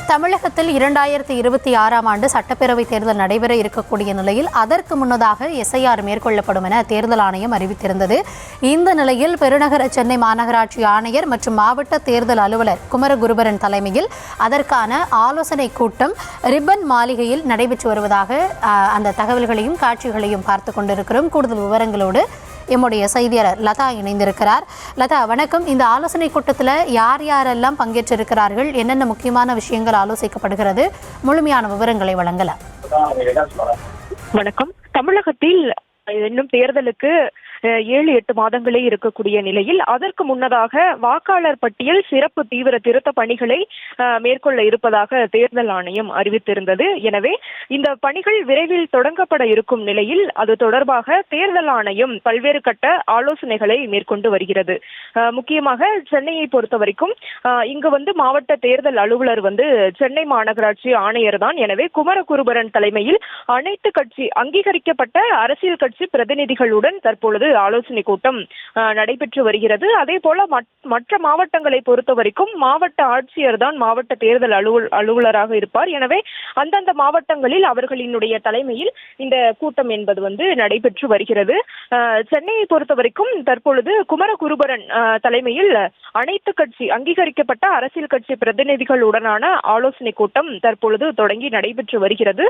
தமிழகத்தில் 2026ஆம் ஆண்டு சட்டப்பேரவை தேர்தல் நடைபெற இருக்கக்கூடிய நிலையில் அதற்கு முன்னதாக எஸ்ஐஆர் மேற்கொள்ளப்படும் என தேர்தல் ஆணையம் அறிவித்திருந்தது. இந்த நிலையில் பெருநகர சென்னை மாநகராட்சி ஆணையர் மற்றும் மாவட்ட தேர்தல் அலுவலர் குமரகுருபரன் தலைமையில் அதற்கான ஆலோசனை கூட்டம் ரிப்பன் மாளிகையில் நடைபெற்று வருவதாக அந்த தகவல்களையும் காட்சிகளையும் பார்த்து கொண்டிருக்கிறோம். கூடுதல் விவரங்களோடு எம்முடைய செய்தியாளர் லதா இணைந்திருக்கிறார். லதா, வணக்கம். இந்த ஆலோசனை கூட்டத்தில் யார் யாரெல்லாம் பங்கேற்றிருக்கிறார்கள், என்னென்ன முக்கியமான விஷயங்கள் ஆலோசிக்கப்படுகிறது, முழுமையான விவரங்களை வழங்கலாம். வணக்கம். தமிழகத்தில் இன்னும் தேர்தலுக்கு 7-8 மாதங்களே இருக்கக்கூடிய நிலையில் அதற்கு முன்னதாக வாக்காளர் பட்டியல் சிறப்பு தீவிர திருத்த பணிகளை மேற்கொள்ள இருப்பதாக தேர்தல் ஆணையம் அறிவித்திருந்தது. எனவே இந்த பணிகள் விரைவில் தொடங்கப்பட இருக்கும் நிலையில் அது தொடர்பாக தேர்தல் ஆணையம் பல்வேறு கட்ட ஆலோசனைகளை மேற்கொண்டு வருகிறது. முக்கியமாக சென்னையை பொறுத்த வரைக்கும் இங்கு மாவட்ட தேர்தல் அலுவலர் சென்னை மாநகராட்சி ஆணையர் தான். எனவே குமரகுருபரன் தலைமையில் அனைத்து கட்சி அங்கீகரிக்கப்பட்ட அரசியல் கட்சி பிரதிநிதிகளுடன் தற்பொழுது ஆலோசனை கூட்டம் நடைபெற்று வருகிறது. அதே போல மற்ற மாவட்டங்களை பொறுத்த வரைக்கும் மாவட்ட ஆட்சியர் தான் மாவட்ட தேர்தல் அலுவலராக இருப்பார். எனவே அந்தந்த மாவட்டங்களில் அவர்களினுடைய தலைமையில் இந்த கூட்டம் என்பது நடைபெற்று வருகிறது. சென்னையை பொறுத்த வரைக்கும் தற்பொழுது குமரகுருபரன் தலைமையில் அனைத்து கட்சி அங்கீகரிக்கப்பட்ட அரசியல் கட்சி பிரதிநிதிகளுடனான ஆலோசனை கூட்டம் தற்பொழுது தொடங்கி நடைபெற்று வருகிறது.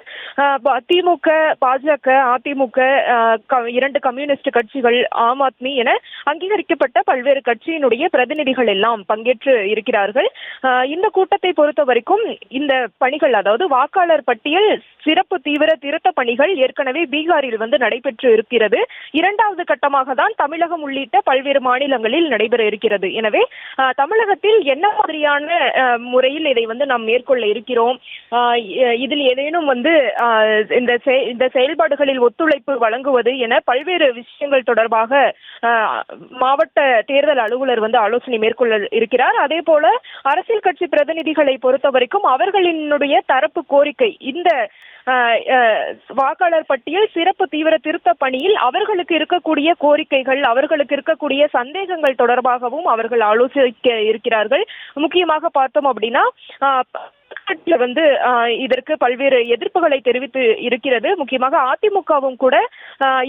திமுக, பாஜக, அதிமுக, 2 கம்யூனிஸ்ட் கட்சிகள், ஆம் ஆத்மி என அங்கீகரிக்கப்பட்ட பல்வேறு கட்சியினுடைய பிரதிநிதிகள் எல்லாம் பங்கேற்று இருக்கிறார்கள். இந்த கூட்டத்தை பொறுத்த வரைக்கும் இந்த பணிகள், அதாவது வாக்காளர் பட்டியல் சிறப்பு தீவிர திருத்த பணிகள் ஏற்கனவே பீகாரில் நடைபெற்று இருக்கிறது. 2வது கட்டமாக தான் தமிழகம் உள்ளிட்ட பல்வேறு மாநிலங்களில் நடைபெற இருக்கிறது. எனவே தமிழகத்தில் என்ன மாதிரியான முறையில் இதை நாம் மேற்கொள்ள இருக்கிறோம், இதில் ஏதேனும் இந்த செயல்பாடுகளில் ஒத்துழைப்பு வழங்குவது என பல்வேறு விஷயங்கள் தொடர்பாக மாவட்ட தேர்தல் அலுவலர் ஆலோசனை மேற்கொள்ள இருக்கிறார். அதே போல அரசியல் கட்சி பிரதிநிதிகளை பொறுத்த வரைக்கும் அவர்களினுடைய தரப்பு கோரிக்கை, இந்த வாக்காளர் பட்டியல் சிறப்பு தீவிர திருத்த பணியில் அவர்களுக்கு இருக்கக்கூடிய கோரிக்கைகள், அவர்களுக்கு இருக்கக்கூடிய சந்தேகங்கள் தொடர்பாகவும் அவர்கள் ஆலோசிக்க இருக்கிறார்கள். முக்கியமாக பார்த்தோம் அப்படின்னா இதற்கு பல்வேறு எதிர்ப்புகளை தெரிவித்து இருக்கிறது. முக்கியமாக அதிமுகவும் கூட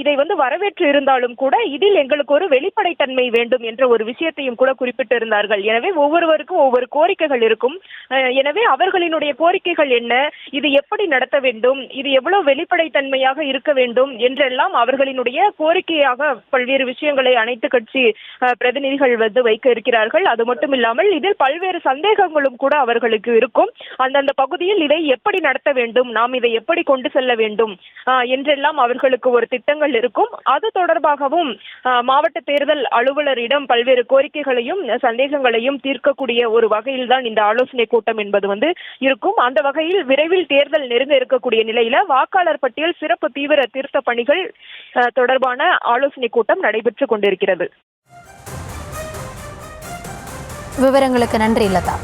இதை வரவேற்று இருந்தாலும் கூட இதில் எங்களுக்கு ஒரு வெளிப்படைத்தன்மை வேண்டும் என்ற ஒரு விஷயத்தையும் கூட குறிப்பிட்டு இருந்தார்கள். எனவே ஒவ்வொருவருக்கும் ஒவ்வொரு கோரிக்கைகள் இருக்கும். எனவே அவர்களினுடைய கோரிக்கைகள் என்ன, இது எப்படி நடத்த வேண்டும், இது எவ்வளவு வெளிப்படைத்தன்மையாக இருக்க வேண்டும் என்றெல்லாம் அவர்களினுடைய கோரிக்கையாக பல்வேறு விஷயங்களை அனைத்து கட்சி பிரதிநிதிகள் வைக்க இருக்கிறார்கள். அது மட்டும் இல்லாமல் இதில் பல்வேறு சந்தேகங்களும் கூட அவர்களுக்கு இருக்கும். அந்தந்த பகுதியில் இதை எப்படி நடத்த வேண்டும், நாம் இதை எப்படி கொண்டு செல்ல வேண்டும் என்றெல்லாம் அவர்களுக்கு ஒரு திட்டங்கள் இருக்கும். அது தொடர்பாகவும் மாவட்ட தேர்தல் அலுவலரிடம் பல்வேறு கோரிக்கைகளையும் சந்தேகங்களையும் தீர்க்கக்கூடிய ஒரு வகையில் தான் இந்த ஆலோசனை கூட்டம் என்பது இருக்கும். அந்த வகையில் விரைவில் தேர்தல் நெருங்க இருக்கக்கூடிய நிலையில வாக்காளர் பட்டியல் சிறப்பு தீவிர திருத்த பணிகள் தொடர்பான ஆலோசனை கூட்டம் நடைபெற்று கொண்டிருக்கிறது. விவரங்களுக்கு நன்றி லதா.